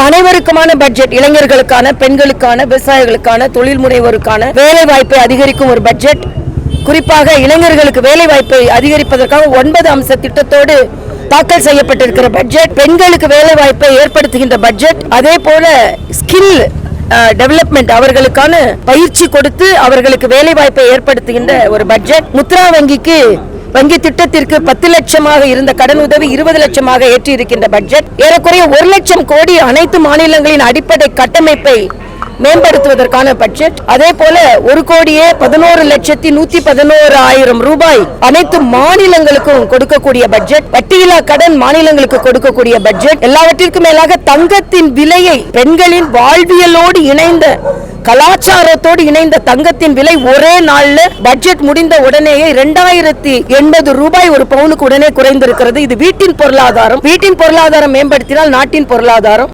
அனைவருக்குமான பட்ஜெட். இளைஞர்களுக்கான, பெண்களுக்கான, விவசாயிகளுக்கான, தொழில் முனைவோருக்கான வேலை வாய்ப்பை அதிகரிக்கும் ஒரு பட்ஜெட். குறிப்பாக இளைஞர்களுக்கு வேலை வாய்ப்பை அதிகரிப்பதற்காக 9 அம்ச திட்டத்தோடு தாக்கல் செய்யப்பட்டிருக்கிற பட்ஜெட். பெண்களுக்கு வேலை வாய்ப்பை ஏற்படுத்துகின்ற பட்ஜெட். அதே போல ஸ்கில் டெவலப்மெண்ட், அவர்களுக்கான பயிற்சி கொடுத்து அவர்களுக்கு வேலை வாய்ப்பை ஏற்படுத்துகின்ற ஒரு பட்ஜெட். முத்ரா வங்கி திட்டத்திற்கு 10 லட்சமாக இருந்த கடன் உதவி 20 லட்சமாக ஏற்றி இருக்கின்ற பட்ஜெட். ஏறக்குறைய 1 லட்சம் கோடி அனைத்து மாநிலங்களின் அடிப்படை கட்டமைப்பை மேம்படுத்துவதற்கான பட்ஜெட். அதே போல 1,11,111,000 ரூபாய் அனைத்து மாநிலங்களுக்கும் கொடுக்கக்கூடிய பட்ஜெட். வட்டியில்லா கடன் மாநிலங்களுக்கு கொடுக்கக்கூடிய பட்ஜெட். எல்லாவற்றிற்கும் மேலாக தங்கத்தின் விலையை, பெண்களின் வாழ்வியலோடு இணைந்த, கலாச்சாரத்தோடு இணைந்த தங்கத்தின் விலை ஒரே நாள்ல பட்ஜெட் முடிந்த உடனேயே 2080 ரூபாய் ஒரு பவுனுக்கு உடனே குறைந்திருக்கிறது. இது வீட்டின் பொருளாதாரம் மேம்படுத்தினால் நாட்டின் பொருளாதாரம்